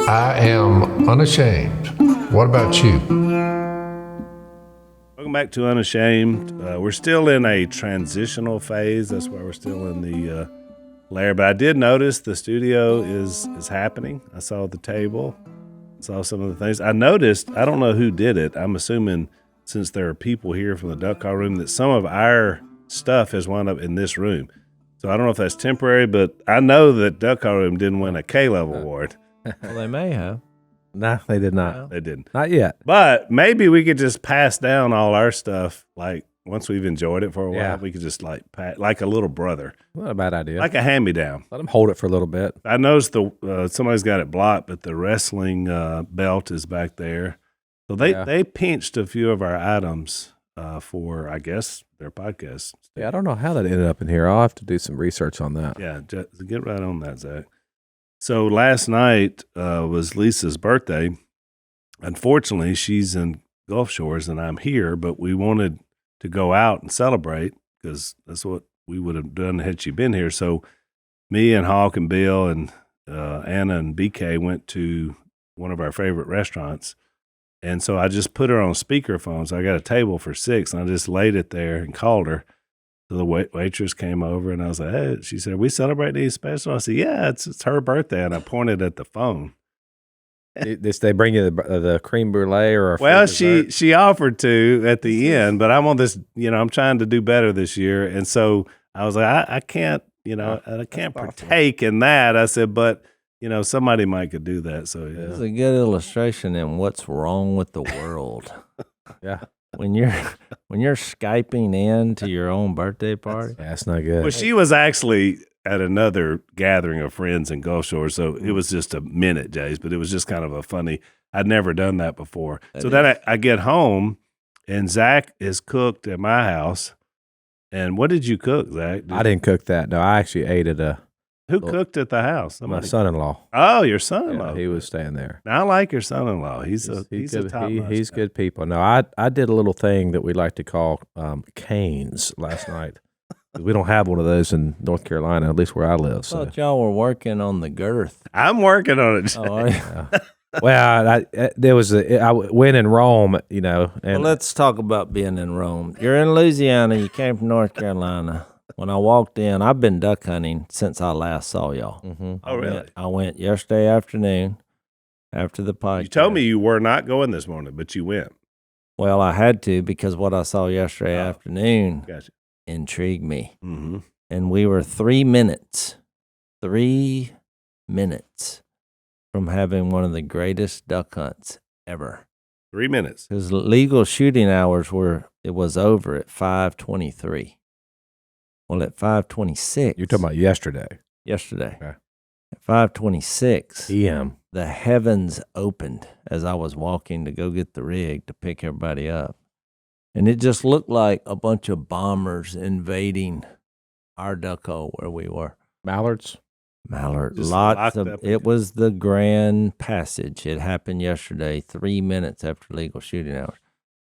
I am unashamed. What about you? Welcome back to Unashamed. We're still in a transitional phase. That's why we're still in the lair. But I did notice the studio is happening. I saw the table, saw some of the things. I noticed, I don't know who did it. I'm assuming since there are people here from the duck call room that some of our stuff has wound up in this room. So I don't know if that's temporary, but I know that duck call room didn't win a K-level award. Well, they may have. No, they did not. They didn't. Not yet. But maybe we could just pass down all our stuff. Like once we've enjoyed it for a while, we could just like a little brother. Not a bad idea. Like a hand-me-down. Let them hold it for a little bit. I noticed somebody's got it blocked, but the wrestling belt is back there. So they pinched a few of our items for, I guess, their podcast. Yeah, I don't know how that ended up in here. I'll have to do some research on that. Yeah, get right on that, Zach. So last night was Lisa's birthday. Unfortunately, she's in Gulf Shores and I'm here, but we wanted to go out and celebrate because that's what we would have done had she been here. So me and Hawk and Bill and Anna and BK went to one of our favorite restaurants. And so I just put her on speakerphone. So I got a table for 6 and I just laid it there and called her. So the waitress came over and I was like, hey, she said, we celebrate these special? I said, yeah, it's her birthday. And I pointed at the phone. Did they bring you the creme brulee or? Well, she offered to at the end, but I'm on this, I'm trying to do better this year. And so I was like, I can't, I can't partake in that. I said, but, somebody might could do that. So yeah. It's a good illustration in what's wrong with the world. Yeah. When you're Skyping in to your own birthday party. That's not good. Well, she was actually at another gathering of friends in Gulf Shore, so it was just a minute, Jase, but it was just kind of a funny, I'd never done that before. So then I get home, and Zach is cooked at my house. And what did you cook, Zach? I didn't cook that. No, I actually ate at Who cooked at the house? my son-in-law. Oh, your son-in-law. Yeah, he was staying there. Now, I like your son-in-law. He's a top He's good people. No, I did a little thing that we like to call canes last night. We don't have one of those in North Carolina, at least where I live. I thought y'all were working on the girth. I'm working on it. Oh, yeah. Well, I went in Rome, and well, let's talk about being in Rome. You're in Louisiana. You came from North Carolina. When I walked in, I've been duck hunting since I last saw y'all. Mm-hmm. Oh, really? I went yesterday afternoon after the podcast. You told me you were not going this morning, but you went. Well, I had to because what I saw yesterday afternoon Gotcha. Intrigued me. Mm-hmm. And we were 3 minutes from having one of the greatest duck hunts ever. 3 minutes. Because legal shooting hours was over at 5:23. Well, at 5:26. You're talking about yesterday. Yesterday. Okay. At 5:26 PM. the heavens opened as I was walking to go get the rig to pick everybody up. And it just looked like a bunch of bombers invading our duck hole where we were. Mallards? Mallard. Just Lots locked of up. it was the grand passage. It happened yesterday, 3 minutes after legal shooting hours.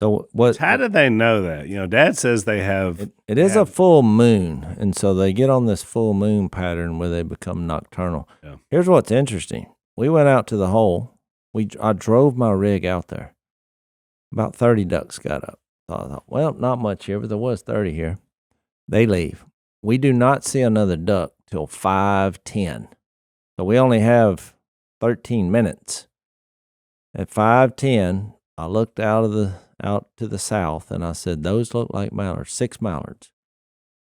So what How do they know that? Dad says they have. it is a full moon, and so they get on this full moon pattern where they become nocturnal. Yeah. Here's what's interesting. We went out to the hole. I drove my rig out there. About 30 ducks got up. So I thought, well, not much here, but there was 30 here. They leave. We do not see another duck till 5:10. So we only have 13 minutes. At 5:10, I looked out to the south and I said, those look like mallards, 6 mallards.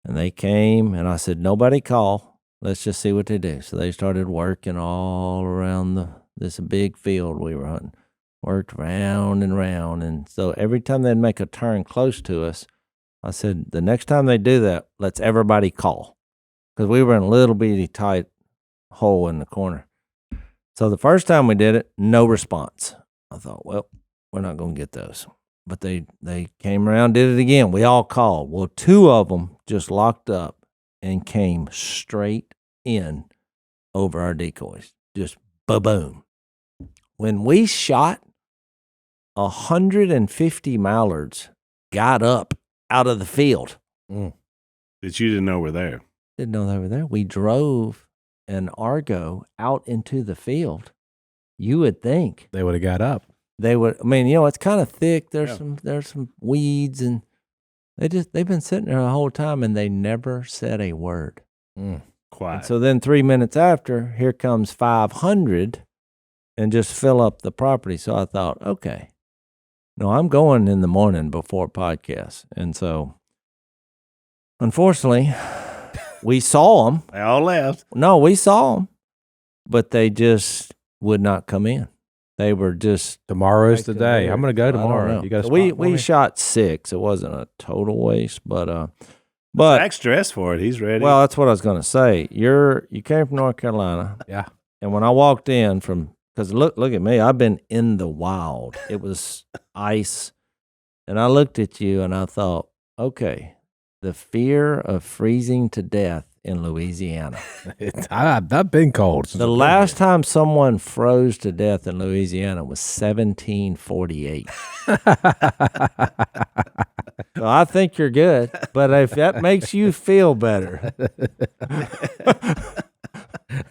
And they came and I said, nobody call. Let's just see what they do. So they started working all around this big field we were hunting. Worked round and round. And so every time they'd make a turn close to us, I said, the next time they do that, let's everybody call. Because we were in a little bitty tight hole in the corner. So the first time we did it, no response. I thought, well, we're not going to get those. But they came around, did it again. We all called. Well, 2 of them just locked up and came straight in over our decoys. Just ba-boom. When we shot, 150 mallards got up out of the field. That you didn't know were there. Didn't know they were there. We drove an Argo out into the field you would think They would have got up. they would. I mean, it's kind of thick. There's Yeah. there's some weeds, and they've been sitting there the whole time, and they never said a word. Mm. Quiet. And so then 3 minutes after, here comes 500, and just fill up the property. So I thought, okay, no, I'm going in the morning before podcast, and so unfortunately, we saw them. They all left. No, we saw them, but they just would not come in. They were just Tomorrow's back the to day. there. I'm going to go I don't tomorrow. know. You got So to we shot 6. It wasn't a total waste, but Zach's dressed for it. He's ready. well, that's what I was going to say. You came from North Carolina, Yeah. and when I walked in because look at me, I've been in the wild. It was ice, and I looked at you and I thought, okay, the fear of freezing to death in Louisiana. I've been cold. since The I've been last time someone froze to death in Louisiana was 1748. here. So I think you're good, but if that makes you feel better.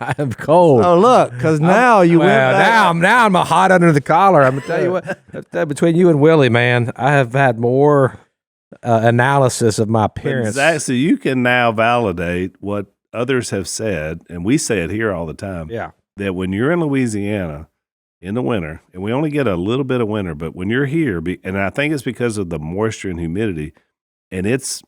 I am cold. Oh, look, because now you went back. Now I'm a hot under the collar. I'm gonna tell you what. Between you and Willie, man, I have had more analysis of my appearance. Zach, so you can now validate what others have said, and we say it here all the time. Yeah. That when you're in Louisiana in the winter, and we only get a little bit of winter, but when you're here, and I think it's because of the moisture and humidity, and it's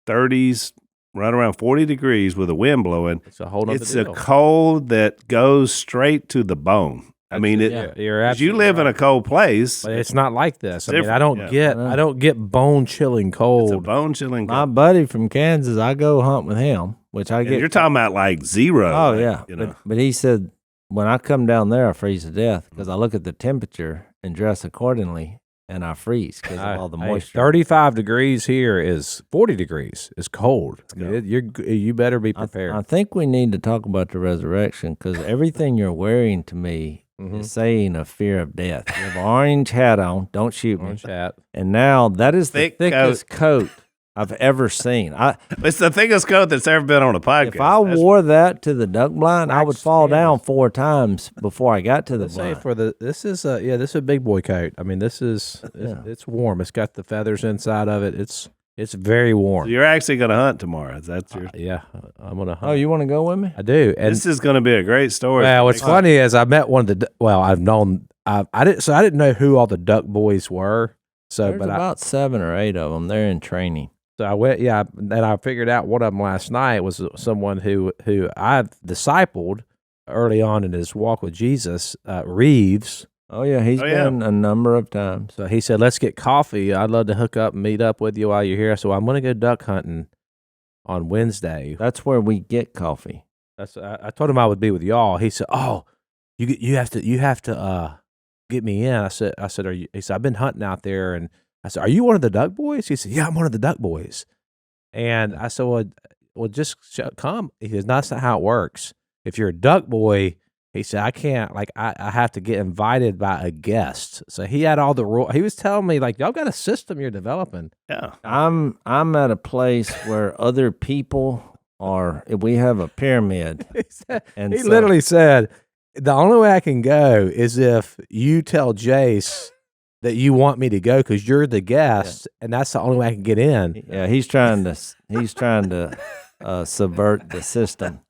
30s, right around 40 degrees with a wind blowing. It's a whole nother It's deal. a cold that goes straight to the bone. I mean, You're 'cause you absolutely live in right. a cold place. But it's not like this. I mean, different, I don't yeah. get I know. I don't get bone chilling It's a cold. bone chilling My cold. buddy from Kansas, I go hunt with him, which I And get. you're talking about like zero. Oh, like, yeah. But he said, when I come down there, I freeze to death because I look at the temperature and dress accordingly, and I freeze because of all the Hey, moisture. 35 degrees here is 40 degrees. It's cold. I mean, you better be prepared. I think we need to talk about the resurrection because everything you're wearing to me Mhm. is saying a fear of death. You have an orange hat on. Don't shoot me. Orange hat. And now that is the Thick thickest coat I've ever seen. It's the thickest coat that's ever been on a podcast. If I wore that to the duck blind, I would Wax fall canvas. down 4 times before I got to the Let's say blind. this is a big boy coat. I mean, it's warm. It's got the feathers inside of it. It's very So warm. you're actually going to hunt tomorrow. That's your. Yeah, I'm gonna. Oh, you want to go with me? I do. And This is going to be a great story. well, what's funny is I met one of the. Well, I've known. I didn't know who all the duck boys were. So, There's but about 7 or 8 of them. They're in training. So I went, and I figured out one of them last night was someone who I've discipled early on in his walk with Jesus, Reeves. Oh, yeah. He's been a number of times. So he said, let's get coffee. I'd love to hook up and meet up with you while you're here. So I'm going to go duck hunting on Wednesday. That's where we get coffee. I told him I would be with y'all. He said, oh, you have to get me in. I said, are you? He said, I've been hunting out there. And I said, are you one of the duck boys? He said, yeah, I'm one of the duck boys. And I said, well, just come. He says, no, that's not how it works. If you're a duck boy, he said, I can't, I have to get invited by a guest. So he had all the rules. He was telling me, y'all got a system you're developing. Yeah. I'm at a place where other people are. We have a pyramid. He literally said, the only way I can go is if you tell Jase that you want me to go because you're the guest, and that's the only way I can get in. Yeah, he's trying to subvert the system.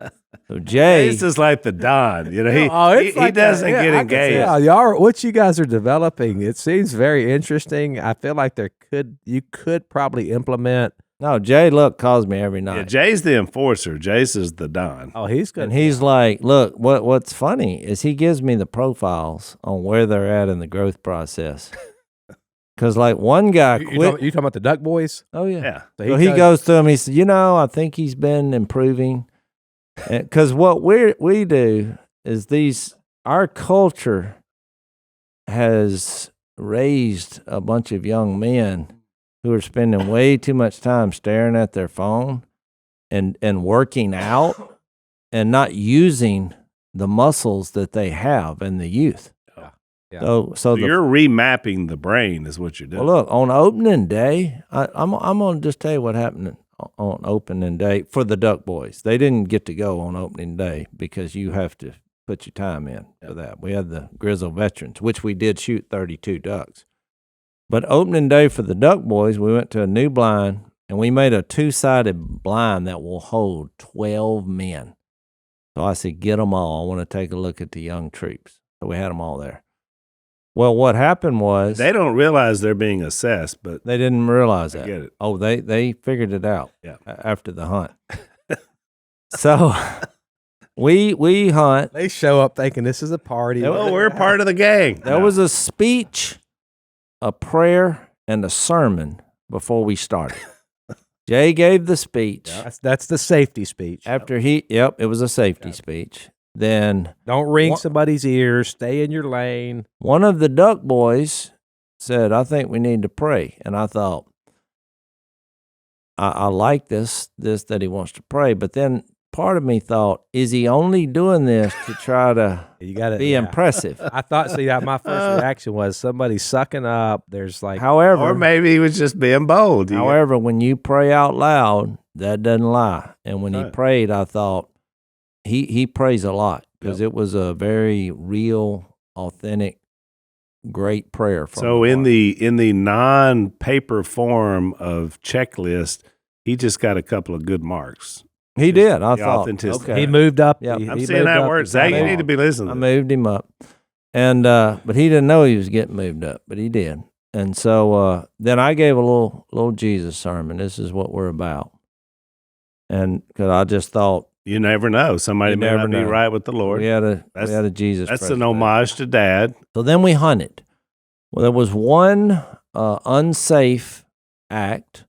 So Jay, This is like the Don. He It's like doesn't that. get I can engaged. tell. Y'all, what you guys are developing, it seems very interesting. I feel like you could probably implement. no, Jay, look, calls me every night. Yeah, Jay's the enforcer. Jase is the Don. Oh, he's good. And he's like, look, what's funny is he gives me the profiles on where they're at in the growth process. Because one guy You quit. talking about the duck boys? Oh, yeah. Yeah. So he goes to him. He said, I think he's been improving. Because what we do is our culture has raised a bunch of young men who are spending way too much time staring at their phone and working out and not using the muscles that they have in the youth. Yeah. So You're remapping the brain is what you're doing. well, look, on opening day, I'm going to just tell you what happened on opening day for the Duck Boys. They didn't get to go on opening day because you have to put your time in for that. We had the Grizzle Veterans, which we did shoot 32 ducks. But opening day for the Duck Boys, we went to a new blind, and we made a 2-sided blind that will hold 12 men. So I said, get them all. I want to take a look at the young troops. So we had them all there. Well, what happened was They don't realize they're being assessed, but they didn't realize I that. get it. Oh, they figured it out after the hunt. So we hunt. They show up thinking this is a party. Well, we're part of the gang. There was a speech, a prayer, and a sermon before we started. Jay gave the speech. That's the safety speech. After it was a safety speech. Then Don't ring somebody's ears. Stay in your lane. one of the Duck Boys said, I think we need to pray. And I thought, I like this that he wants to pray. But then part of me thought, is he only doing this to try to be impressive? I thought, my first reaction was somebody sucking up. There's like, However, Or maybe he was just being bold. However, when you pray out loud, that doesn't lie. And when he Right. prayed, I thought he prays a lot because it was a very real, authentic, great prayer. From So in the non-paper form of checklist, he just got a couple of good marks. he did. I the thought, authenticity. okay. he moved up. Yeah. He I'm moved seeing how up it works. the Zach, you table. need to be listening. I to moved him up, and but he didn't know he was getting moved up, but he did. And so then I gave a little Jesus sermon. This is what we're about, and because I just thought You never know. Somebody You may never not be know. right with the Lord. we had a That's- Jesus. That's an presentation. homage to Dad. So then we hunted. Well, there was one unsafe act,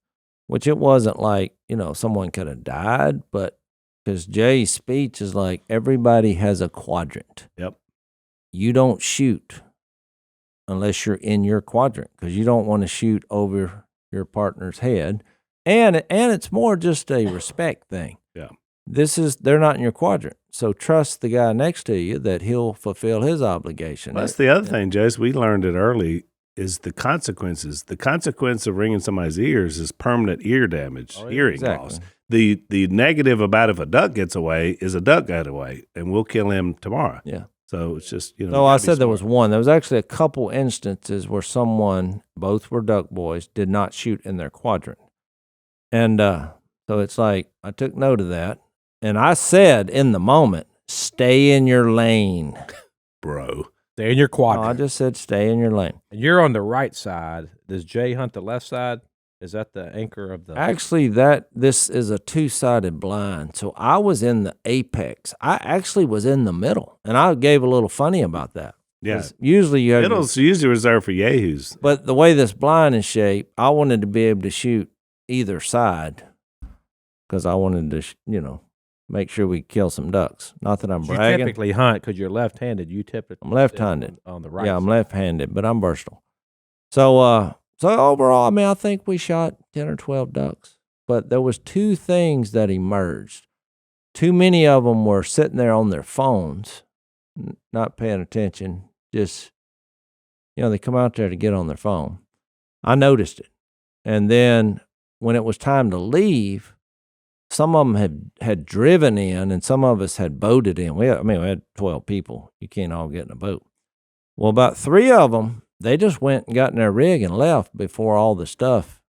which it wasn't like, someone could have died, but because Jay's speech is like everybody has a quadrant. Yep. You don't shoot unless you're in your quadrant because you don't want to shoot over your partner's head. And it's more just a respect thing. Yeah. They're not in your quadrant. So trust the guy next to you that he'll fulfill his obligation. That's the other thing, Jase. We learned it early is the consequences. The consequence of ringing somebody's ears is permanent ear damage, hearing loss. The negative about if a duck gets away is a duck got away, and we'll kill him tomorrow. Yeah. So it's just, So I said there was one. There was actually a couple instances where both were Duck Boys, did not shoot in their quadrant. And so it's like I took note of that. And I said in the moment, stay in your lane. Bro. They're in your No, quadrant. I just said stay in your lane. And you're on the right side. Does Jay hunt the left side? Is that the anchor of the? Actually, this is a 2-sided blind. So I was in the apex. I actually was in the middle. And I gave a little funny about that. Yeah. 'Cause usually you have Middle's usually reserved for yahoos. but the way this blind is shaped, I wanted to be able to shoot either side because I wanted to, make sure we kill some ducks. Not that I'm You bragging. typically hunt because you're left-handed. You typically I'm left-handed. on the right. Yeah, I'm side. left-handed, but I'm versatile. So overall, I think we shot 10 or 12 ducks, but there was 2 things that emerged. Too many of them were sitting there on their phones, not paying attention. Just, they come out there to get on their phone. I noticed it. And then when it was time to leave, some of them had driven in, and some of us had boated in. We had 12 people. You can't all get in a boat. Well, about 3 of them, they just went and got in their rig and left before all the stuff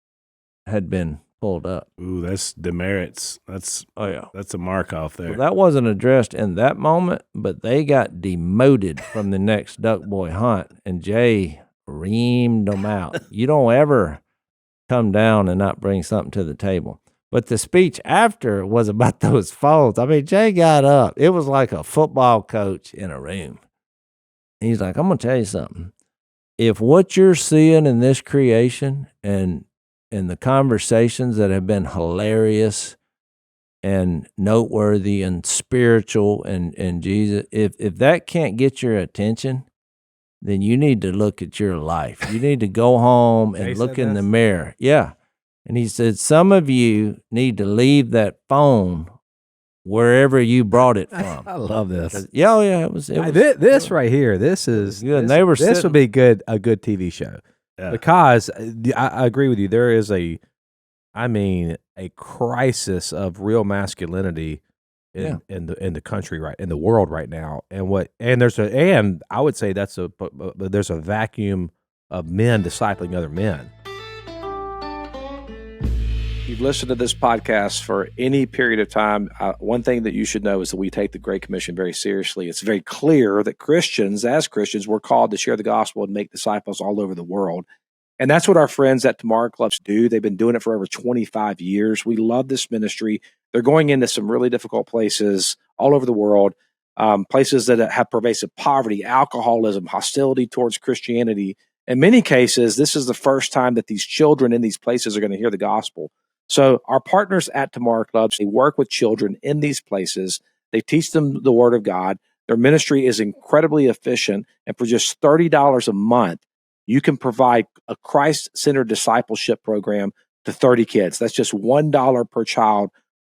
had been pulled up. Ooh, that's demerits. That's a mark off there. Well, that wasn't addressed in that moment, but they got demoted from the next Duck Boy hunt, and Jay reamed them out. You don't ever come down and not bring something to the table. But the speech after was about those phones. Jay got up. It was like a football coach in a room. He's like, I'm going to tell you something. If what you're seeing in this creation and the conversations that have been hilarious and noteworthy and spiritual and Jesus, if that can't get your attention, then you need to look at your life. You need to go home and Jay look said in the this? mirror. Yeah. And he said, some of you need to leave that phone wherever you brought it from. I love this. Yeah, it was. This right here. This is good. This, They were this sitting- would be a good TV show Yeah. because I agree with you. There is a crisis of real masculinity Yeah. in the country in the world right now. And I would say there's a vacuum of men discipling other men. You've listened to this podcast for any period of time. One thing that you should know is that we take the Great Commission very seriously. It's very clear that as Christians, we're called to share the gospel and make disciples all over the world. And that's what our friends at Tomorrow Clubs do. They've been doing it for over 25 years. We love this ministry. They're going into some really difficult places all over the world, places that have pervasive poverty, alcoholism, hostility towards Christianity. In many cases, this is the first time that these children in these places are going to hear the gospel. So our partners at Tomorrow Clubs, they work with children in these places. They teach them the Word of God. Their ministry is incredibly efficient. And for just $30 a month, you can provide a Christ-centered discipleship program to 30 kids. That's just $1 per child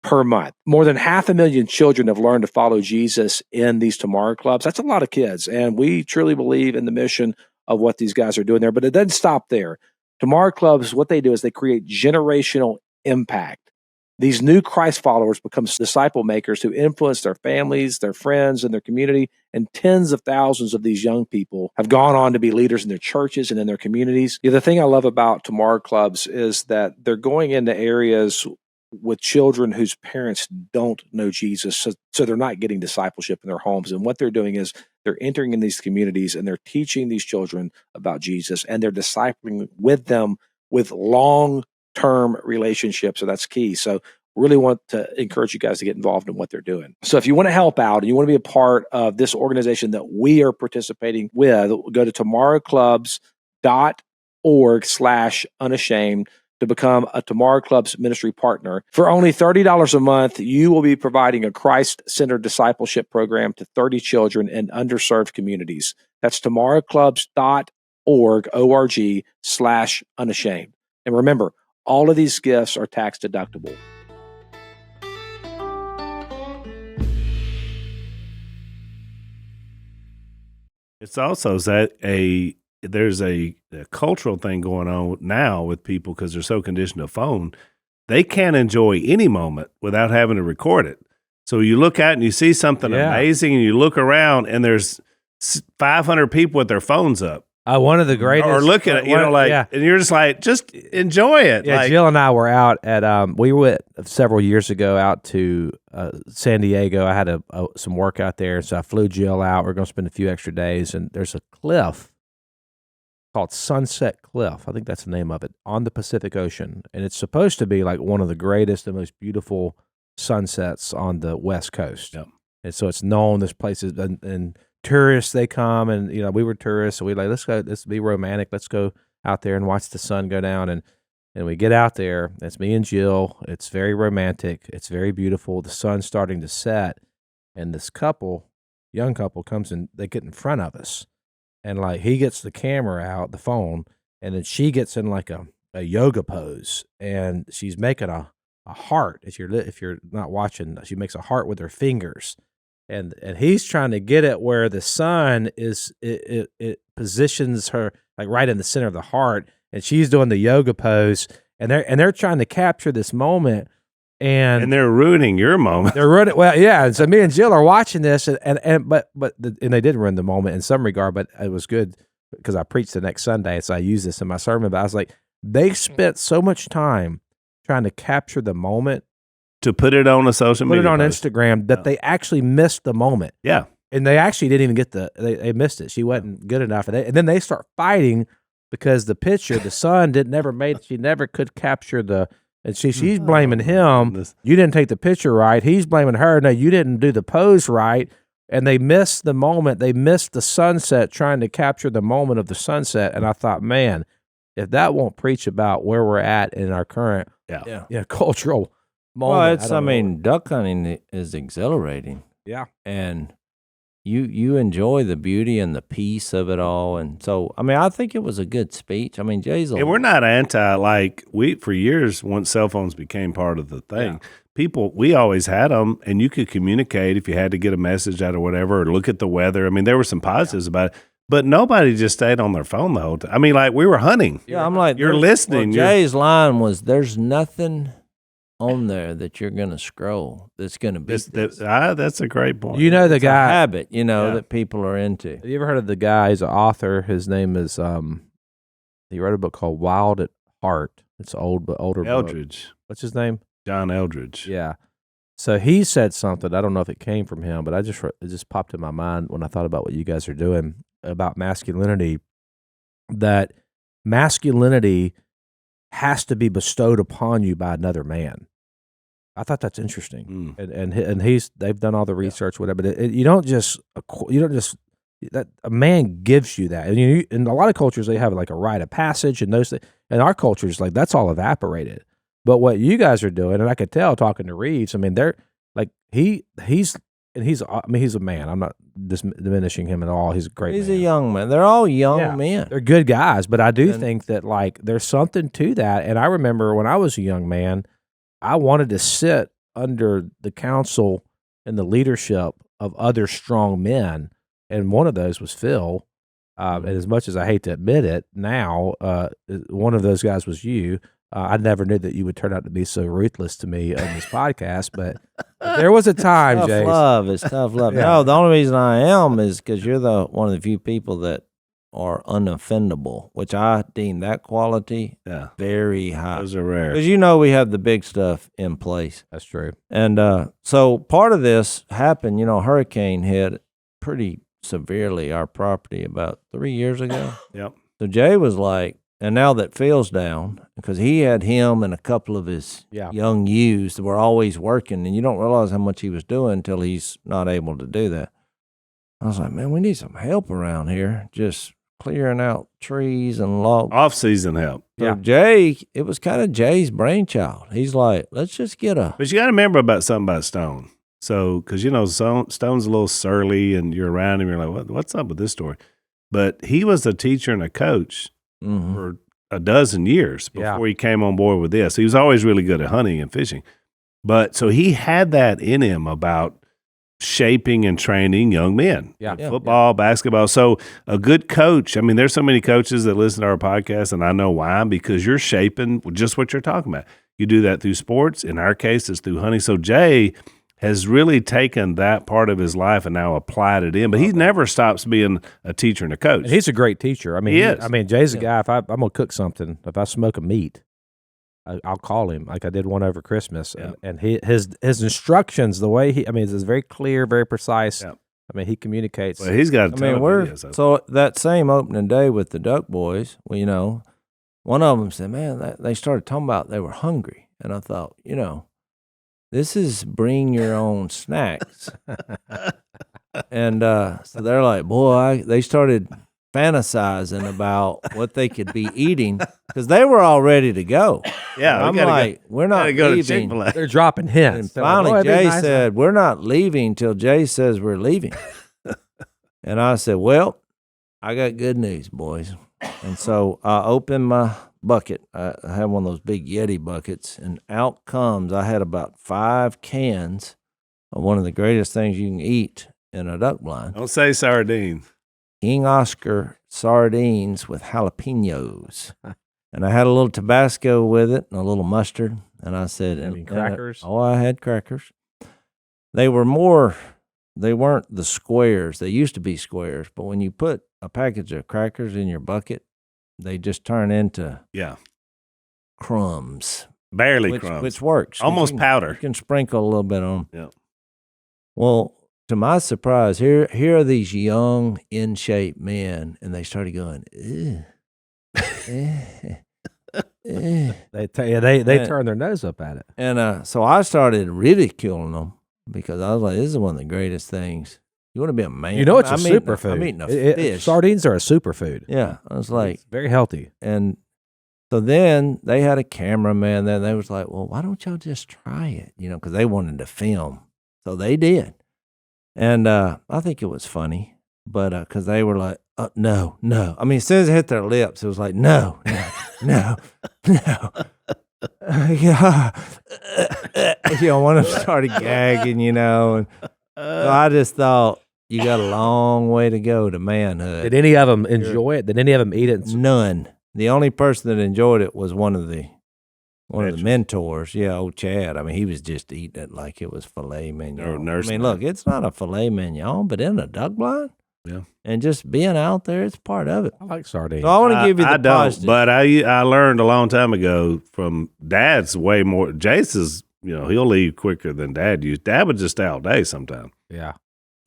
per month. More than 500,000 children have learned to follow Jesus in these Tomorrow Clubs. That's a lot of kids. And we truly believe in the mission of what these guys are doing there. But it doesn't stop there. Tomorrow Clubs, what they do is they create generational impact. These new Christ followers become disciple makers who influence their families, their friends, and their community. And tens of thousands of these young people have gone on to be leaders in their churches and in their communities. The thing I love about Tomorrow Clubs is that they're going into areas with children whose parents don't know Jesus. So they're not getting discipleship in their homes. And what they're doing is they're entering in these communities and they're teaching these children about Jesus, and they're discipling with them with long-term relationships. So that's key. So really want to encourage you guys to get involved in what they're doing. So if you want to help out and you want to be a part of this organization that we are participating with, go to tomorrowclubs.org/unashamed to become a Tomorrow Clubs ministry partner. For only $30 a month, you will be providing a Christ-centered discipleship program to 30 children in underserved communities. That's tomorrowclubs.org/unashamed. And remember, all of these gifts are tax deductible. It's also there's a cultural thing going on now with people because they're so conditioned to phone. They can't enjoy any moment without having to record it. So you look out and you see something amazing, and you look around and there's 500 people with their phones up. One of the greatest, or looking at and you're just like, just enjoy it. Yeah, Jill and I were out at we went several years ago out to San Diego. I had some work out there, so I flew Jill out. We're going to spend a few extra days, and there's a cliff called Sunset Cliff. I think that's the name of it, on the Pacific Ocean, and it's supposed to be like one of the greatest and most beautiful sunsets on the West Coast. Yep. And so it's known. This place is and tourists, they come, and we were tourists, so we like, let's be romantic, let's go out there and watch the sun go down. And we get out there, it's me and Jill, it's very romantic, it's very beautiful, the sun's starting to set, and this young couple comes and they get in front of us, and like he gets the camera out, the phone, and then she gets in like a yoga pose, and she's making a heart. If you're not watching, she makes a heart with her fingers. And he's trying to get it where the sun is, it positions her like right in the center of the heart, and she's doing the yoga pose, and they're trying to capture this moment, and they're ruining your moment. They're ruining, well, yeah. And so me and Jill are watching this, and they did ruin the moment in some regard, but it was good because I preached the next Sunday, so I used this in my sermon. But I was like, they spent so much time trying to capture the moment, to put it on a social media, put it on Instagram, that they actually missed the moment. Yeah. And they actually didn't even get they missed it. She wasn't good enough. And then they start fighting because the picture, the sun she never could capture and she's blaming him. You didn't take the picture right. He's blaming her. No, you didn't do the pose right. And they missed the moment. They missed the sunset, trying to capture the moment of the sunset. And I thought, man, if that won't preach about where we're at in our current cultural moment. Well, duck hunting is exhilarating. Yeah. And you enjoy the beauty and the peace of it all. And so, I think it was a good speech. Jase. And we're not for years, once cell phones became part of the thing, we always had them, and you could communicate if you had to get a message out or whatever, or look at the weather. There were some positives about it. But nobody just stayed on their phone the whole time. We were hunting. Yeah, I'm like, you're listening. Jay's line was, "There's nothing on there that you're going to scroll that's going to be That's a great point. You know the it's a guy. habit, Yeah. that people are into. Have you ever heard of the guy? He's an author. His name is he wrote a book called Wild at Heart. It's old but older book. Eldridge, What's his name? John Eldridge. Yeah. So he said something. I don't know if it came from him, but it just popped in my mind when I thought about what you guys are doing about masculinity. That masculinity has to be bestowed upon you by another man. I thought that's interesting, and they've done all the research, whatever. But you don't just that a man gives you that, and in a lot of cultures they have like a rite of passage, and those. In our cultures, like that's all evaporated. But what you guys are doing, and I could tell talking to Reeves, I mean, they're like he's a man. I'm not diminishing him at all. He's a great. He's man. a young man. They're all young men. They're good guys, but I do think that like there's something to that. And I remember when I was a young man, I wanted to sit under the counsel and the leadership of other strong men, and one of those was Phil. And as much as I hate to admit it now, one of those guys was you. I never knew that you would turn out to be so ruthless to me on this podcast, but there was a time, Tough Jase. love. It's tough love. Yeah. No, the only reason I am is because you're one of the few people that are unoffendable, which I deem that quality very high. Those are rare. Because we have the big stuff in place. That's true. And so part of this happened, hurricane hit pretty severely our property about 3 years ago. Yep. So Jay was like, and now that Phil's down, because he had him and a couple of his young youths that were always working, and you don't realize how much he was doing until he's not able to do that. I was like, man, we need some help around here, just clearing out trees and logs. Off-season help. So Jay, it was kind of Jay's brainchild. He's like, let's just get But you got to remember about something about Stone. So, because, Stone's a little surly, and you're around him, you're like, what's up with this story? But he was a teacher and a coach for a dozen years before he came on board with this. He was always really good at hunting and fishing. But so he had that in him about shaping and training young men. Football, basketball. So a good coach, I mean, there's so many coaches that listen to our podcast, and I know why, because you're shaping just what you're talking about. You do that through sports. In our case, it's through hunting. So Jay has really taken that part of his life and now applied it in. But he never stops being a teacher and a coach. And he's a great teacher. I mean, he is. I mean, Jay's a guy. If I'm gonna cook something, if I smoke a meat, I'll call him like I did one over Christmas. And his instructions, the way it's very clear, very precise. I mean, he communicates. Well, he's got a ton of videos. So that same opening day with the Duck Boys, well, one of them said, man, they started talking about they were hungry. And I thought, this is bring your own snacks. And so they're like, boy, they started fantasizing about what they could be eating because they were all ready to go. Yeah, I'm like, we're not go leaving. to Chick-fil-A. They're dropping hints. And They're finally, like, Jay nice. said, we're not leaving till Jay says we're leaving. And I said, well, I got good news, boys. And so I opened my bucket. I have one of those big Yeti buckets, and out comes, I had about 5 cans of one of the greatest things you can eat in a duck blind. Don't say sardines. King Oscar sardines with jalapenos. And I had a little Tabasco with it and a little mustard. And I said, crackers? I had crackers. They weren't the squares. They used to be squares, but when you put a package of crackers in your bucket, they just turn into crumbs. Barely crumbs. Which works. Almost powder. You can sprinkle a little bit on them. Yeah. Well, to my surprise, here are these young, in-shape men, and they started going, ew. They turn their nose up at it. And so I started ridiculing them because I was like, this is one of the greatest things. You want to be a man. It's a superfood. I'm eating a fish. Sardines are a superfood. Yeah. I was like. It's very healthy. And so then they had a cameraman there, and they was like, well, why don't y'all just try it? Because they wanted to film. So they did. And I think it was funny, but because they were like, no. I mean, as soon as it hit their lips, it was like, no. One of them started gagging, and so I just thought, you got a long way to go to manhood. Did any of them enjoy it? Did any of them eat it? None. The only person that enjoyed it was one of the one of the mentors, old Chad. I mean, he was just eating it like it was filet mignon. I mean, look, it's not a filet mignon, but in a duck blind. Yeah. And just being out there, it's part of it. I like sardines. So I want to give you the positive. But I learned a long time ago from Dad's way more. Jase is, he'll leave quicker than Dad used. Dad would just stay all day sometimes. Yeah.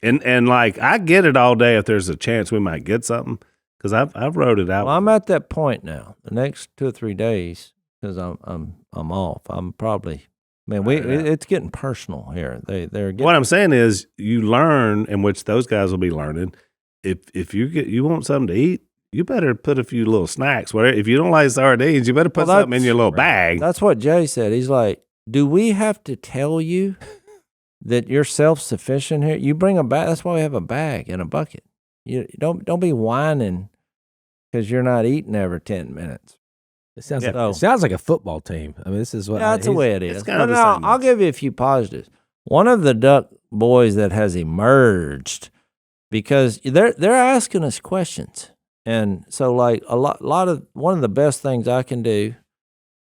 And like I get it all day if there's a chance we might get something because I've wrote it out. Well, I'm at that point now. The next 2 or 3 days, because I'm off. I'm probably it's getting personal here. They're getting, what I'm saying is you learn, in which those guys will be learning. If you want something to eat, you better put a few little snacks. Whatever. If you don't like sardines, you better put something in your little bag. That's what Jay said. He's like, do we have to tell you that you're self-sufficient here? You bring a bag. That's why we have a bag and a bucket. You don't be whining because you're not eating every 10 minutes. It sounds like a football team. I mean, this is what. Yeah, that's the way it is. It's kind of the same. I'll give you a few positives. One of the duck boys that has emerged, because they're asking us questions, and so like one of the best things I can do.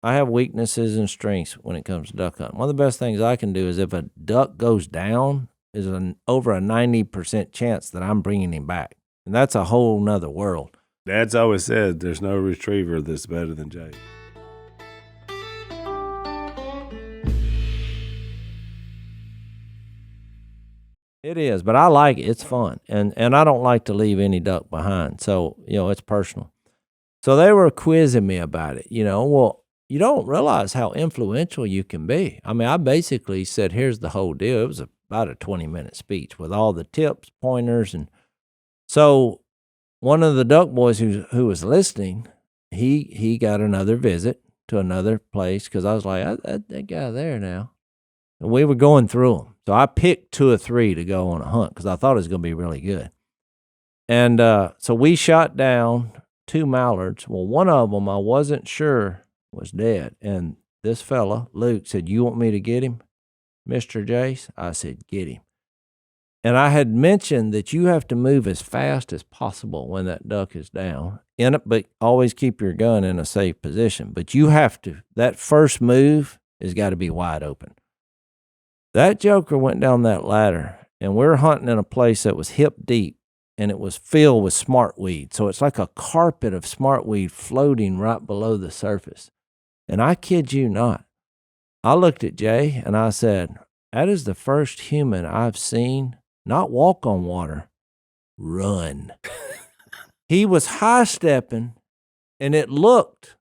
I have weaknesses and strengths when it comes to duck hunting. One of the best things I can do is if a duck goes down, is over a 90% chance that I'm bringing him back, and that's a whole nother world. Dad's always said there's no retriever that's better than Jay. It is, but I like it. It's fun, and I don't like to leave any duck behind. So it's personal. So they were quizzing me about it. Well, you don't realize how influential you can be. I mean, I basically said, here's the whole deal. It was about a 20-minute speech with all the tips, pointers, and so one of the duck boys who was listening, he got another visit to another place because I was like, that guy there now. And we were going through them. So I picked 2 or 3 to go on a hunt because I thought it was going to be really good. And so we shot down 2 mallards. Well, one of them I wasn't sure was dead. And this fella, Luke, said, you want me to get him, Mr. Jase? I said, get him. And I had mentioned that you have to move as fast as possible when that duck is down, but always keep your gun in a safe position. But you have to, that first move has got to be wide open. That joker went down that ladder, and we were hunting in a place that was hip deep, and it was filled with smartweed. So it's like a carpet of smartweed floating right below the surface. And I kid you not, I looked at Jay, and I said, that is the first human I've seen not walk on water, run. He was high-stepping, and it looked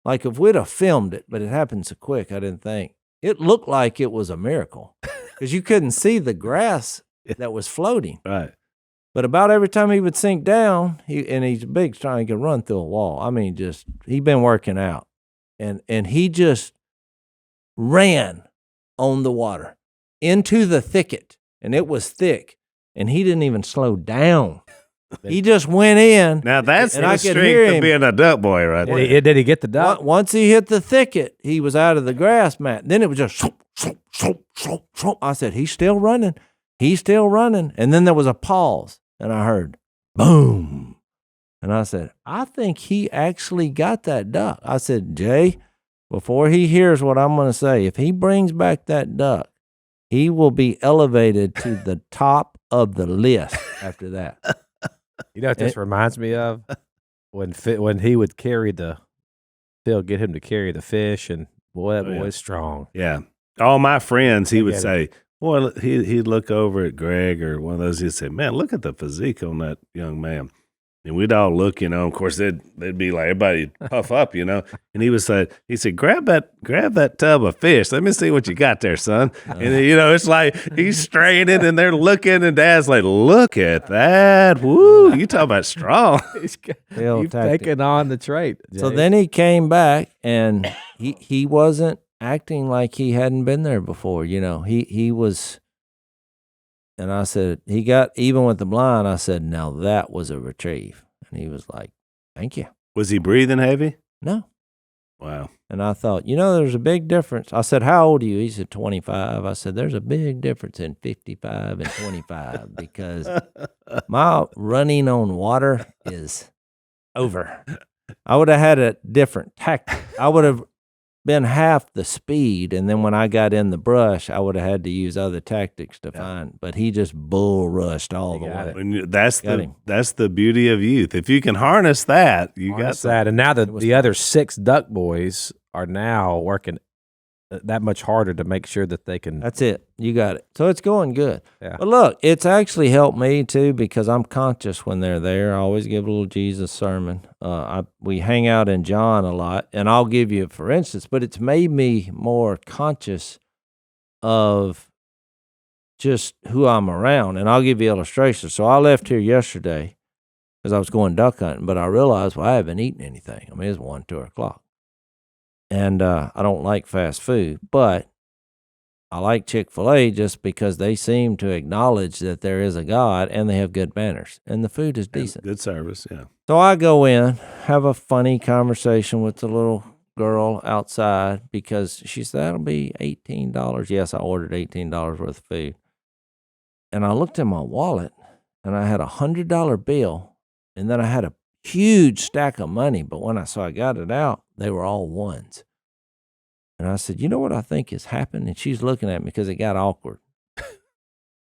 like if we'd have filmed it, but it happened so quick, I didn't think. It looked like it was a miracle because you couldn't see the grass that was floating. Right. But about every time he would sink down, he's big, trying to run through a wall. I mean, he'd been working out, and he just ran on the water into the thicket. And it was thick, and he didn't even slow down. He just went in. Now that's and the I could strength hear of him. being a duck boy, right there. Did he get the duck? Once he hit the thicket, he was out of the grass mat. Then it was just shoop, shoop, shoop, shoop, shoop. I said, he's still running. He's still running. And then there was a pause, and I heard boom. And I said, I think he actually got that duck. I said, Jay, before he hears what I'm going to say, if he brings back that duck, he will be elevated to the top of the list after that. You know what this reminds me of? When he would carry Phil get him to carry the fish, and boy, that boy's strong. Yeah. All my friends, he would say, boy, he'd look over at Greg or one of those, he'd say, man, look at the physique on that young man. And we'd all look, of course they'd be like, everybody puff up, and he said, grab that tub of fish. Let me see what you got there, son. And it's like he's straining and they're looking, and Dad's like, look at that. Woo, you talk about strong. He's taking on the trait. Jay. So then he came back, and he wasn't acting like he hadn't been there before. He was. And I said, he got even with the blind. I said, now that was a retrieve. And he was like, thank you. Was he breathing heavy? No. Wow. And I thought, there's a big difference. I said, how old are you? He said, 25. I said, there's a big difference in 55 and 25 because my running on water is over. I would have had a different tactic. I would have been half the speed, and then when I got in the brush, I would have had to use other tactics to find. But he just bull rushed all the way. That's the beauty of youth. If you can harness that, you got that. And now the other 6 duck boys are now working that much harder to make sure that they can. That's it. You got it. So it's going good. Yeah. But look, it's actually helped me too because I'm conscious when they're there. I always give a little Jesus sermon. We hang out in John a lot, and I'll give you, for instance, but it's made me more conscious of just who I'm around. And I'll give you illustrations. So I left here yesterday because I was going duck hunting, but I realized, well, I haven't eaten anything. I mean, it's 1, 2 o'clock. And I don't like fast food, but I like Chick-fil-A just because they seem to acknowledge that there is a God and they have good manners and the food is decent. Good service, yeah. So I go in, have a funny conversation with the little girl outside because she said, that'll be $18. Yes, I ordered $18 worth of food. And I looked in my wallet and I had a $100 bill and then I had a huge stack of money, but when I got it out, they were all ones. And I said, you know what I think has happened? And she's looking at me because it got awkward.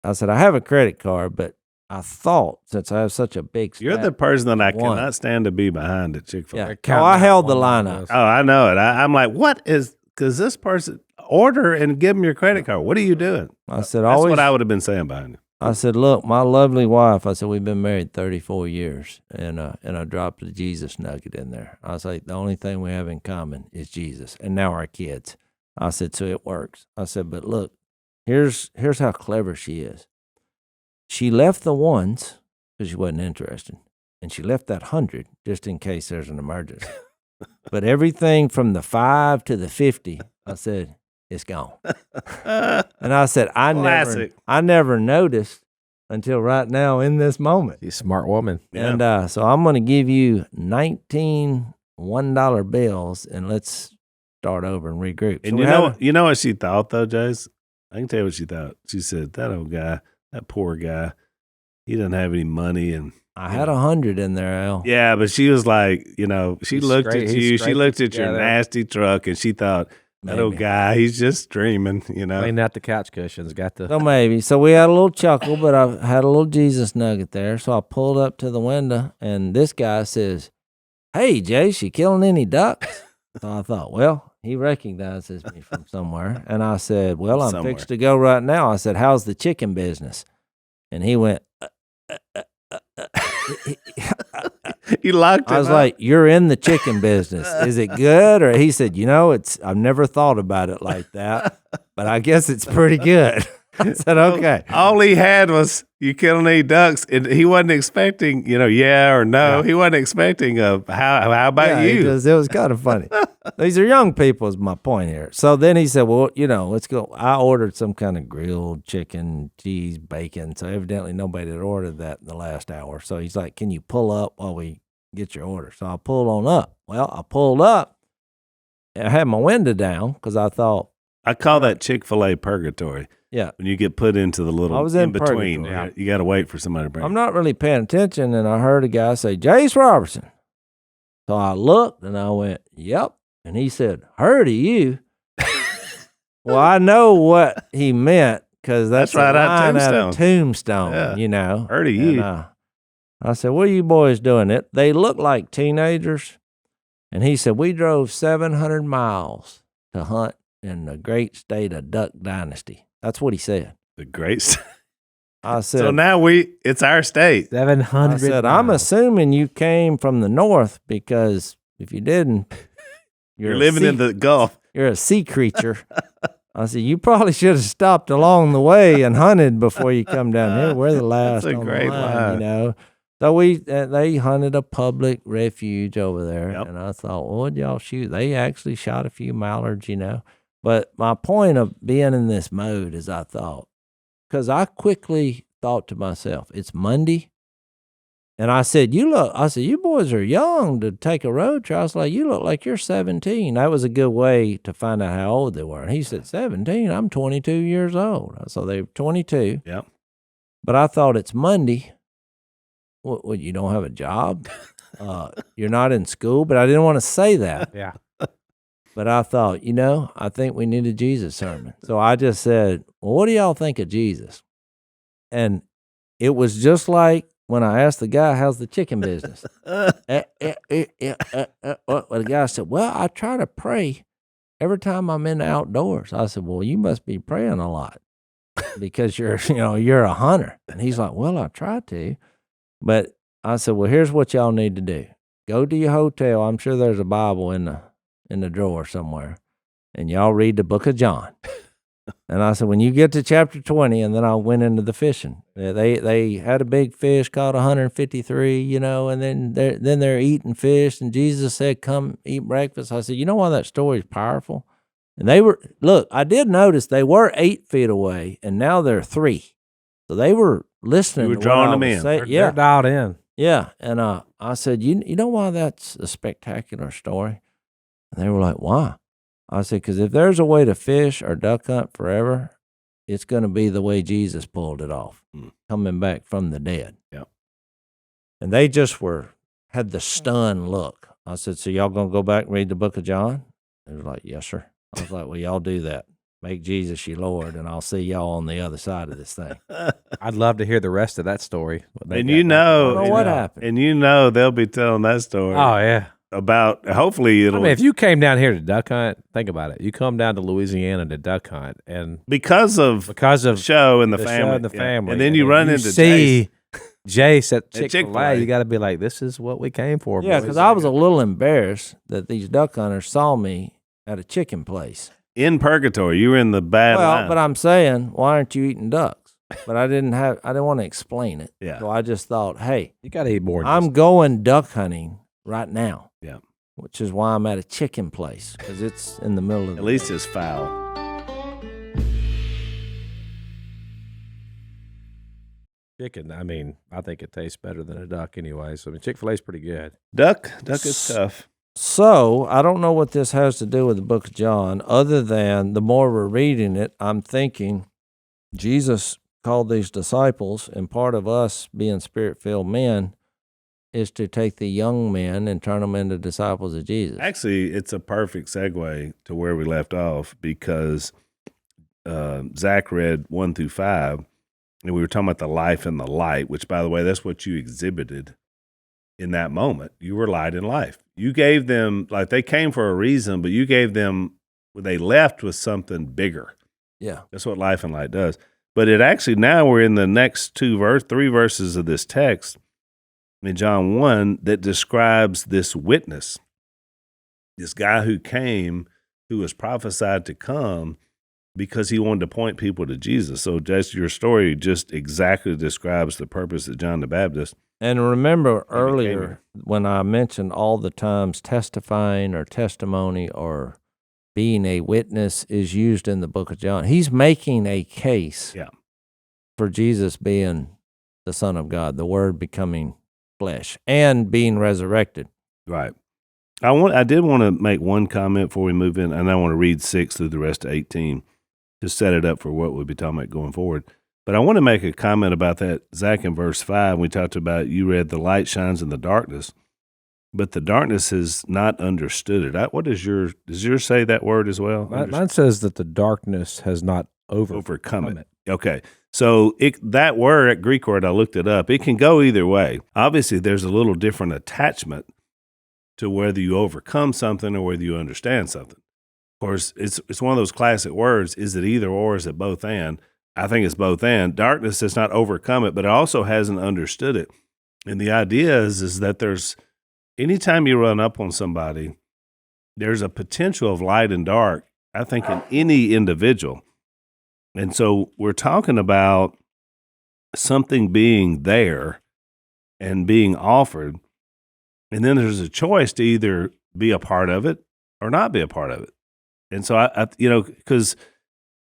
I said, I have a credit card, but I thought since I have such a big stack, you're the person that I cannot stand to be behind at Chick-fil-A. Yeah. I held the line up. Oh, I know it. I'm like, what is, because this person, order and give them your credit card. What are you doing? I said, that's always, what I would have been saying behind you. I said, look, my lovely wife, I said, we've been married 34 years, and I dropped the Jesus nugget in there. I was like, the only thing we have in common is Jesus, and now our kids. I said, so it works. I said, but look, here's how clever she is. She left the ones because she wasn't interested, and she left that 100 just in case there's an emergency. But everything from the 5 to the 50, I said, it's gone. And I said, I never noticed until right now in this moment. She's a smart woman. Yeah. And so I'm going to give you 19 $1 bills and let's start over and regroup. And so you know what she thought though, Jase? I can tell you what she thought. She said, that old guy, that poor guy, he doesn't have any money. And I had 100 in there, Al. Yeah, but she was like, she looked at you, she looked at your nasty truck, and she thought, that old guy, he's just dreaming, Cleaned out the couch cushions, So maybe. So we had a little chuckle, but I had a little Jesus nugget there. So I pulled up to the window, and this guy says, hey, Jase, you killing any ducks? So I thought, well, he recognizes me from somewhere. And I said, well, I'm fixed to go right now. I said, how's the chicken business? And he went, You locked him I was like, you're in the chicken business. Is it good? Or he said, I've never thought about it like that, but I guess it's pretty good. I said, okay. All he had was, you killing any ducks? And he wasn't expecting, yeah or no. Yeah. He wasn't expecting how about you? It was kind of funny. These are young people is my point here. So then he said, well, let's go. I ordered some kind of grilled chicken, cheese, bacon. So evidently nobody had ordered that in the last hour. So he's like, can you pull up while we get your order? So I pulled on up. Well, I pulled up and I had my window down because I thought. I call that Chick-fil-A purgatory. Yeah. When you get put into the little in between, you got to wait for somebody to bring I'm not really paying attention, and I heard a guy say, Jase Robertson. So I looked, and I went, yep. And he said, heard of you. Well, I know what he meant, because that's right out of Tombstone, Heard of you. And, I said, what are you boys doing? They look like teenagers. And he said, we drove 700 miles to hunt in the great state of Duck Dynasty. That's what he said. The great state. I said. So now it's our state. 700 I said, miles. I'm assuming you came from the north because if you didn't, you're living in the Gulf. You're a sea creature. I said, you probably should have stopped along the way and hunted before you come down here. We're the last That's a on great the line, line. So they hunted a public refuge over there. Yep. And I thought, well, what'd y'all shoot? They actually shot a few mallards, But my point of being in this mode is I thought, because I quickly thought to myself, it's Monday. And I said, you boys are young to take a road trip. I was like, you look like you're 17. That was a good way to find out how old they were. And he said, 17? I'm 22 years old. So they were 22. Yep. But I thought it's Monday. What, you don't have a job? You're not in school? But I didn't want to say that. Yeah. But I thought, I think we need a Jesus sermon. So I just said, well, what do y'all think of Jesus? And it was just like when I asked the guy, how's the chicken business? Well, the guy said, well, I try to pray every time I'm in the outdoors. I said, well, you must be praying a lot because you're a hunter. And he's like, well, I try to. But I said, well, here's what y'all need to do. Go to your hotel. I'm sure there's a Bible in the drawer somewhere. And y'all read the book of John. And I said, when you get to chapter 20, and then I went into the fishing. They had a big fish caught 153, and then they're eating fish. And Jesus said, come eat breakfast. I said, you know why that story is powerful? And I did notice they were 8 feet away, and now they're 3. So they were listening. You were drawing them in. They're dialed in. Yeah. And I said, you know why that's a spectacular story? And they were like, why? I said, because if there's a way to fish or duck hunt forever, it's going to be the way Jesus pulled it off, coming back from the dead. Yeah. And they just had the stunned look. I said, so y'all going to go back and read the book of John? They were like, yes, sir. I was like, well, y'all do that. Make Jesus your Lord, and I'll see y'all on the other side of this thing. I'd love to hear the rest of that story. I don't know what happened. And they'll be telling that story. Oh, yeah. About, hopefully it'll... if you came down here to duck hunt, think about it. You come down to Louisiana to duck hunt, and because of the show and the family. family. And then you run into Jase at Chick-fil-A, Chick-fil-A. you got to be like, this is what we came for. Yeah, because I was a little embarrassed that these duck hunters saw me at a chicken place. In purgatory. You were in the bad line. But I'm saying, why aren't you eating ducks? But I didn't want to explain it. Yeah. So I just thought, hey, you got to eat more. I'm going duck hunting right now. Yeah. Which is why I'm at a chicken place, because it's in the middle of At least it's foul. Chicken, I think it tastes better than a duck anyway. So, Chick-fil-A is pretty good. Duck is tough. So, I don't know what this has to do with the book of John, other than the more we're reading it, I'm thinking Jesus called these disciples, and part of us being spirit-filled men is to take the young men and turn them into disciples of Jesus. Actually, it's a perfect segue to where we left off, because Zach read 1 through 5, and we were talking about the life and the light, which, by the way, that's what you exhibited in that moment. You were light and life. You gave them, like, they came for a reason, but you gave them, they left with something bigger. Yeah. That's what life and light does. But it actually, now we're in the next 3 verses of this text in John 1 that describes this witness, this guy who came, who was prophesied to come because he wanted to point people to Jesus. So just your story just exactly describes the purpose of John the Baptist. And remember earlier when I mentioned all the times testifying or testimony or being a witness is used in the book of John. He's making a case for Jesus being the Son of God, the Word becoming flesh and being resurrected. Right. I did want to make one comment before we move in, and I want to read 6 through the rest of 18 to set it up for what we'll be talking about going forward. But I want to make a comment about that, Zach, in verse 5. We talked about, you read, the light shines in the darkness, but the darkness has not understood it. What does yours say that word as well? Mine says that the darkness has not overcome it. Okay. So that word, Greek word, I looked it up. It can go either way. Obviously, there's a little different attachment to whether you overcome something or whether you understand something. Of course, it's one of those classic words. Is it either or? Is it both and? I think it's both and. Darkness has not overcome it, but it also hasn't understood it. And the idea is that anytime you run up on somebody, there's a potential of light and dark, I think, in any individual. And so we're talking about something being there and being offered, and then there's a choice to either be a part of it or not be a part of it. And so because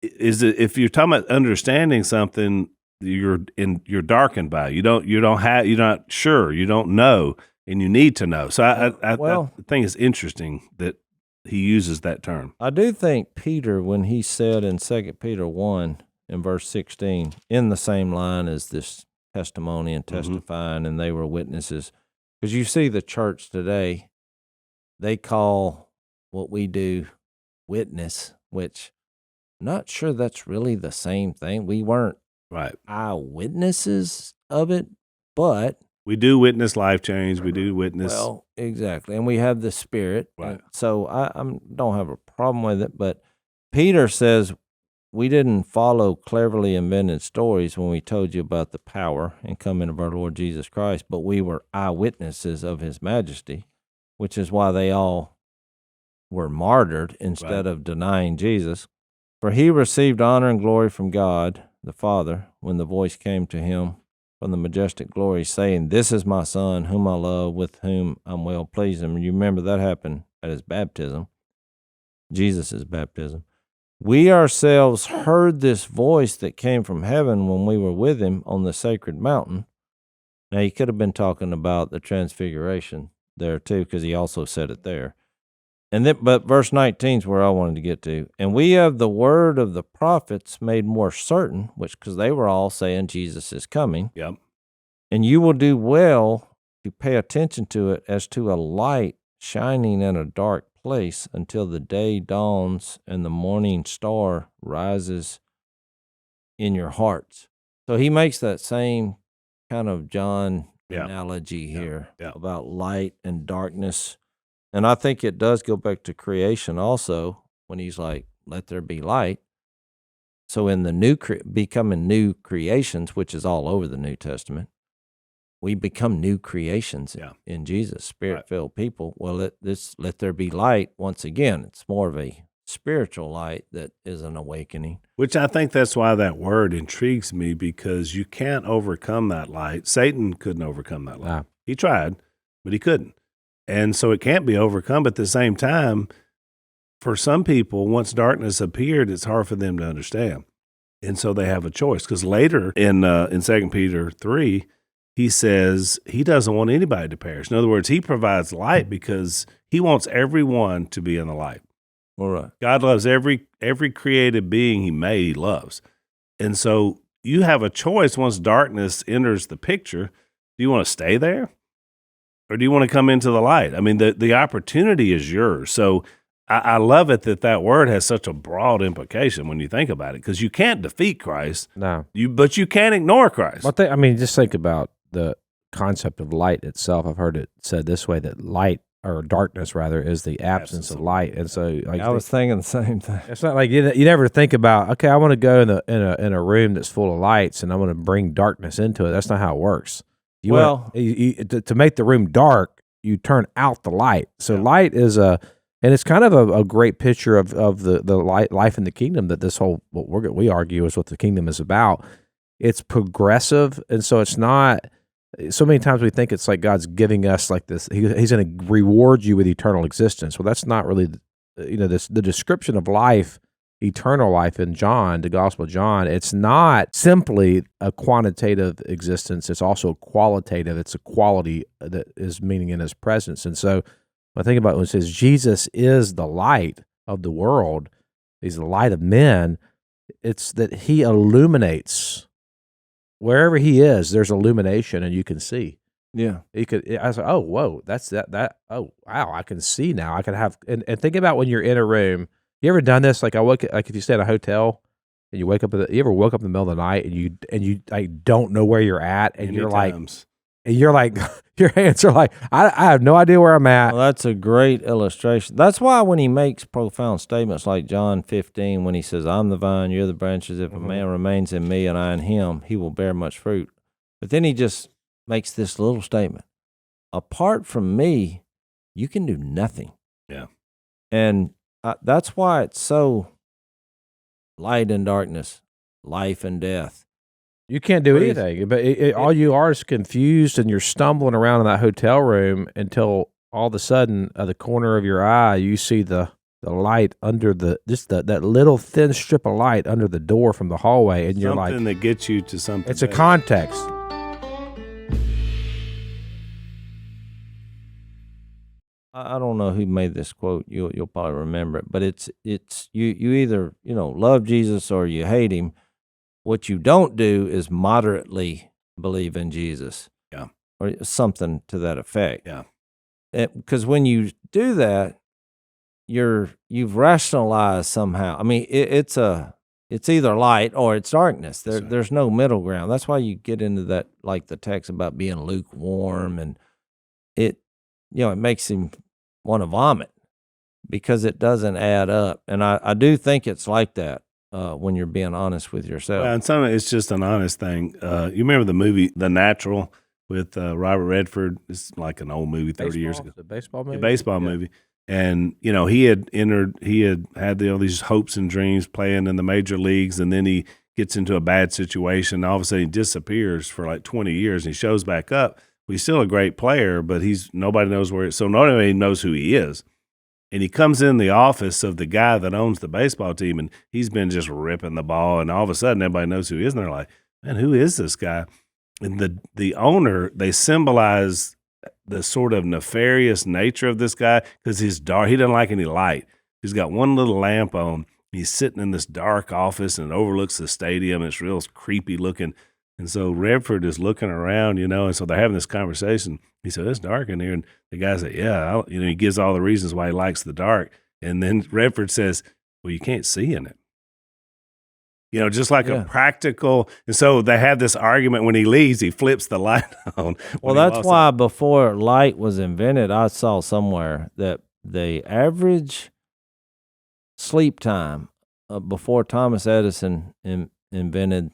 if you're talking about understanding something, you're darkened by it. You're not sure, you don't know, and you need to know. So I think it's interesting that he uses that term. I do think Peter, when he said in 2 Peter 1 in verse 16, in the same line as this testimony and testifying, and they were witnesses, because you see the church today, they call what we do eyewitness, which I'm not sure that's really the same thing. We weren't Right. eyewitnesses of it, but We do witness life change. We do witness. well, exactly, and we have the Spirit. Right. And so I don't have a problem with it. But Peter says we didn't follow cleverly invented stories when we told you about the power and coming of our Lord Jesus Christ, but we were eyewitnesses of His majesty, which is why they all were martyred instead of denying Jesus. For He received honor and glory from God the Father when the voice came to Him from the majestic glory, saying, "This is my Son, whom I love, with whom I'm well pleased." And you remember that happened at His baptism, Jesus' baptism. We ourselves heard this voice that came from heaven when we were with Him on the sacred mountain. Now, He could have been talking about the transfiguration there too, because He also said it there. And then, but verse 19 is where I wanted to get to. And we have the word of the prophets made more certain, which because they were all saying Jesus is coming. Yep. And you will do well to pay attention to it as to a light shining in a dark place until the day dawns and the morning star rises in your hearts. So he makes that same kind of John analogy here about light and darkness. And I think it does go back to creation also when he's like, let there be light. So in the becoming new creations, which is all over the New Testament, we become new creations in Jesus, Spirit-filled people. Well, let there be light. Once again, it's more of a spiritual light that is an awakening. Which I think that's why that word intrigues me, because you can't overcome that light. Satan couldn't overcome that light. Wow. He tried, but he couldn't. And so it can't be overcome. But at the same time, for some people, once darkness appeared, it's hard for them to understand. And so they have a choice. Because later in 2 Peter 3, he says he doesn't want anybody to perish. In other words, he provides light because he wants everyone to be in the light. All right. God loves every created being he made, he loves. And so you have a choice once darkness enters the picture. Do you want to stay there? Or do you want to come into the light? I mean, the opportunity is yours. So I love it that word has such a broad implication when you think about it, because you can't defeat Christ. No. But you can't ignore Christ. I mean, just think about the concept of light itself. I've heard it said this way, that light, or darkness rather, is the absence of light. And so, like, I was thinking the same thing. It's not like you never think about, okay, I want to go in a room that's full of lights and I want to bring darkness into it. That's not how it works. To make the room dark, you turn out the light. So light is and it's kind of a great picture of the life in the kingdom, that this whole, what we argue is what the kingdom is about. It's progressive, and so it's not. So many times we think it's like God's giving us like this. He's going to reward you with eternal existence. Well, that's not really, the description of life, eternal life in John, the Gospel of John. It's not simply a quantitative existence. It's also qualitative. It's a quality that is meaning in His presence. And so when I think about when it says Jesus is the light of the world, He's the light of men, it's that He illuminates. Wherever He is, there's illumination, and you can see. Yeah. I was like, oh, whoa, that's that. Oh, wow, I can see now. I can have, and think about when you're in a room. You ever done this? Like if you stay at a hotel and you wake up, you ever woke up in the middle of the night and you like don't know where you're at, and you're like, your hands are like, I have no idea where I'm at. Well, that's a great illustration. That's why when he makes profound statements like John 15, when he says, I'm the vine, you're the branches, if a man remains in me and I in him, he will bear much fruit. But then he just makes this little statement. Apart from me, you can do nothing. Yeah. And that's why it's so light and darkness, life and death. You can't do anything, but all you are is confused, and you're stumbling around in that hotel room until all of a sudden, at the corner of your eye, you see the light under that little thin strip of light under the door from the hallway, and you're like, something that gets you to something. It's a context. I don't know who made this quote. You'll probably remember it, but it's you either love Jesus or you hate him. What you don't do is moderately believe in Jesus. Yeah. Or something to that effect. Yeah. Because when you do that, you've rationalized somehow. I mean, it's either light or it's darkness. There's no middle ground. That's why you get into that, like the text about being lukewarm, and it makes him want to vomit because it doesn't add up. And I do think it's like that when you're being honest with yourself. Well, and some of it's just an honest thing. You remember the movie The Natural with Robert Redford? It's like an old movie 30 years ago. The baseball movie? The baseball movie. And, he had had all these hopes and dreams playing in the major leagues, and then he gets into a bad situation. All of a sudden he disappears for like 20 years, and he shows back up. Well, he's still a great player, but nobody knows so nobody knows who he is. And he comes in the office of the guy that owns the baseball team, and he's been just ripping the ball, and all of a sudden everybody knows who he is, and they're like, man, who is this guy? And the owner, they symbolize the sort of nefarious nature of this guy because he's dark. He doesn't like any light. He's got one little lamp on. He's sitting in this dark office and it overlooks the stadium. It's real creepy looking. And so Redford is looking around, and so they're having this conversation. He said, it's dark in here. And the guy said, yeah, he gives all the reasons why he likes the dark. And then Redford says, well, you can't see in it. Just like a practical. And so they have this argument. When he leaves, he flips the light on. Well, that's why before light was invented, I saw somewhere that the average sleep time before Thomas Edison invented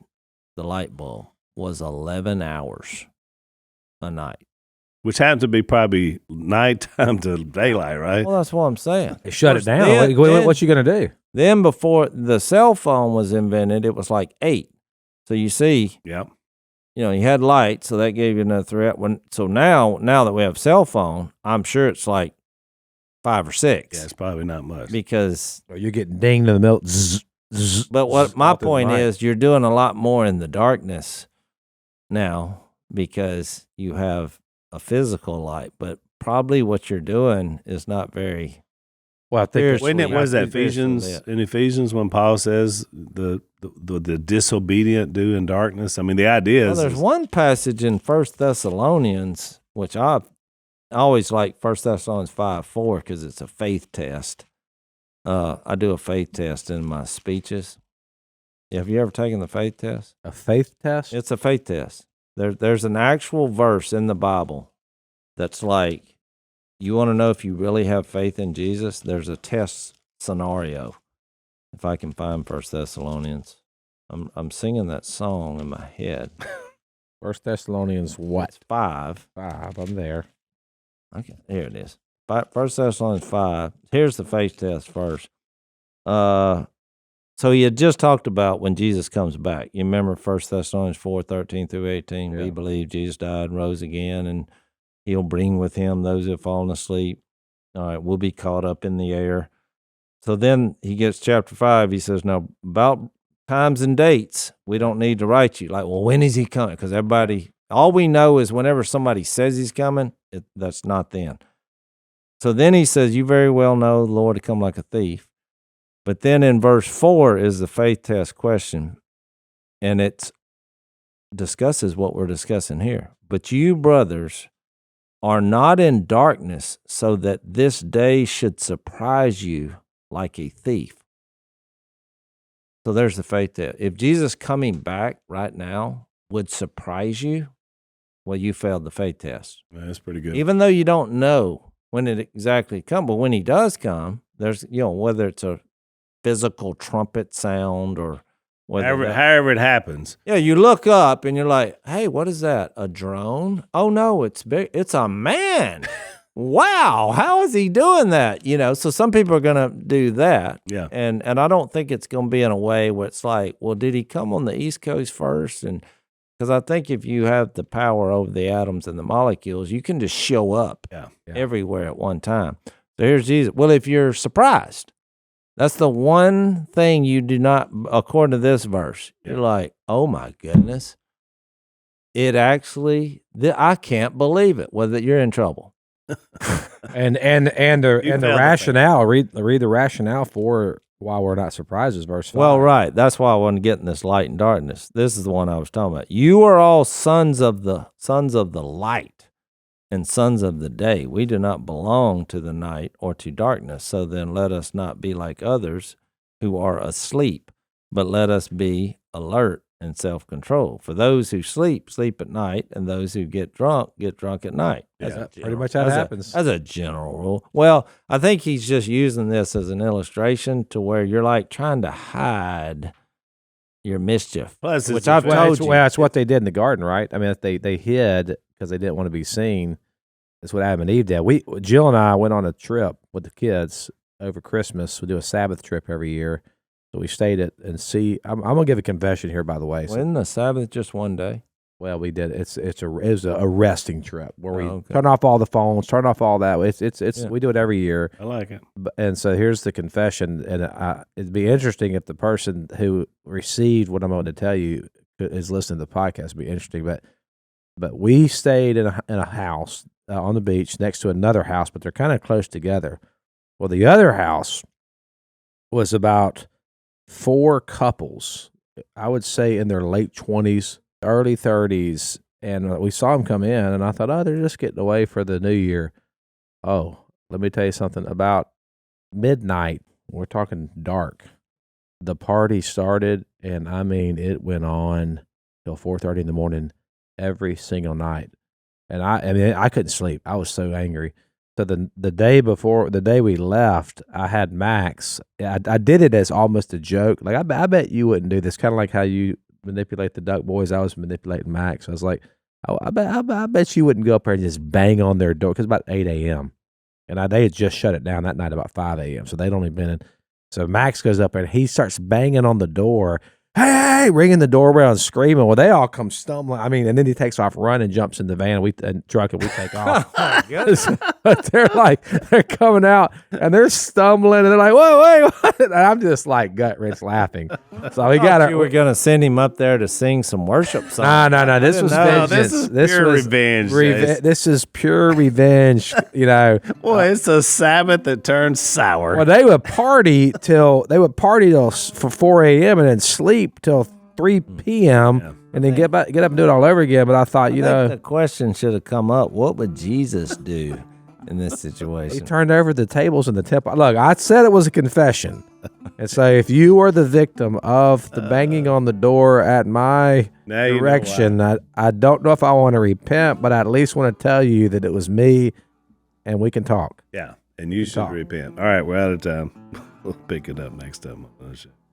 the light bulb was 11 hours a night. Which happens to be probably nighttime to daylight, right? Well, that's what I'm saying. They shut it down. What you going to do? Then before the cell phone was invented, it was like 8. So you see, yep. You had light, so that gave you another threat. So now that we have cell phone, I'm sure it's like 5 or 6. Yeah, it's probably not much. Because you're getting dinged in the middle. Zzz, zzz, but what my point is, you're doing a lot more in the darkness now because you have a physical light, but probably what you're doing is not very. Well, I think was that Ephesians when Paul says the disobedient do in darkness? I mean, the idea is. Well, there's one passage in 1 Thessalonians, which I always like 1 Thessalonians 5:4 because it's a faith test. I do a faith test in my speeches. Have you ever taken the faith test? A faith test? It's a faith test. There's an actual verse in the Bible that's like, you want to know if you really have faith in Jesus? There's a test scenario. If I can find 1 Thessalonians. I'm singing that song in my head. 1 Thessalonians what? It's 5. 5, I'm there. Okay, here it is. 1 Thessalonians 5. Here's the faith test first. So he had just talked about when Jesus comes back. You remember 1 Thessalonians 4:13-18? Yeah. We believe Jesus died and rose again, and he'll bring with him those who have fallen asleep. All right, we'll be caught up in the air. So then he gets chapter 5. He says, now, about times and dates, we don't need to write you. Like, well, when is he coming? Because all we know is whenever somebody says he's coming, that's not then. So then he says, you very well know the Lord to come like a thief. But then in verse 4 is the faith test question, and it discusses what we're discussing here. But you, brothers, are not in darkness so that this day should surprise you like a thief. So there's the faith test. If Jesus coming back right now would surprise you, well, you failed the faith test. Man, that's pretty good. Even though you don't know when it exactly comes, but when he does come, there's, whether it's a physical trumpet sound or however it happens. Yeah, you look up and you're like, hey, what is that? A drone? Oh, no, it's big. It's a man. Wow, how is he doing that? So some people are going to do that. Yeah. And I don't think it's going to be in a way where it's like, well, did he come on the East Coast first? And because I think if you have the power over the atoms and the molecules, you can just show up everywhere at one time. So here's Jesus. Well, if you're surprised, that's the one thing you do not, according to this verse. Yeah. You're like, oh my goodness. It actually, I can't believe it. Well, that you're in trouble. and the rationale. Read the rationale for why we're not surprised is verse 5. Well, right. That's why I wasn't getting this light and darkness. This is the one I was talking about. You are all sons of the light and sons of the day. We do not belong to the night or to darkness. So then let us not be like others who are asleep, but let us be alert and self-control. For those who sleep, sleep at night, and those who get drunk at night. Pretty much how it happens. That's a general rule. Well, I think he's just using this as an illustration to where you're like trying to hide your mischief, Plus, which I've told you. Well, that's what they did in the garden, right? I mean, they hid because they didn't want to be seen. That's what Adam and Eve did. Jill and I went on a trip with the kids over Christmas. We do a Sabbath trip every year. So we stayed at and see. I'm gonna give a confession here, by the way. Isn't the Sabbath just one day? Well, we did. It was a resting trip where we okay. turn off all the phones, turn off all that. It's we do it every year. I like it. And so here's the confession, and it'd be interesting if the person who received what I'm going to tell you is listening to the podcast. It'd be interesting, but we stayed in a house on the beach next to another house, but they're kind of close together. Well, the other house was about 4 couples, I would say in their late 20s, early 30s, and we saw them come in, and I thought, oh, they're just getting away for the new year. Oh, let me tell you something. About midnight, we're talking dark, the party started, and I mean, it went on till 4:30 in the morning every single night. And I couldn't sleep. I was so angry. So the day we left, I had Max. I did it as almost a joke. Like, I bet you wouldn't do this. Kind of like how you manipulate the Duck Boys. I was manipulating Max. I was like, oh, I bet you wouldn't go up there and just bang on their door, because about 8 a.m. And they had just shut it down that night about 5 a.m. So they'd only been in. So Max goes up there and he starts banging on the door. Hey, ringing the doorbell and screaming. Well, they all come stumbling. I mean, and then he takes off running, jumps in the van and truck, and we take off. But they're coming out and they're stumbling and they're like, whoa, wait, what? And I'm just like gut wrench lauing. So we got You were gonna send him up there to sing some worship songs. No. This was vengeance. This is pure revenge. This is pure revenge. You know. Boy, it's a Sabbath that turns sour. Well, they would party till for 4 a.m. and then sleep till 3 p.m. And then get up and do it all over again. But I thought, the question should have come up: what would Jesus do in this situation? He turned over the tables in the temple. Look, I said it was a confession. And so if you were the victim of the banging on the door at my direction, I don't know if I want to repent, but I at least want to tell you that it was me, and we can talk. Yeah, and you should repent. All right, we're out of time. We'll pick it up next time.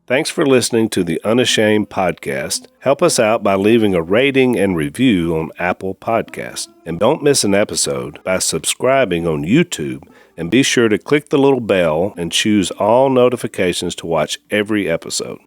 Thanks for listening to the Unashamed podcast. Help us out by leaving a rating and review on Apple Podcasts. And don't miss an episode by subscribing on YouTube. And be sure to click the little bell and choose all notifications to watch every episode.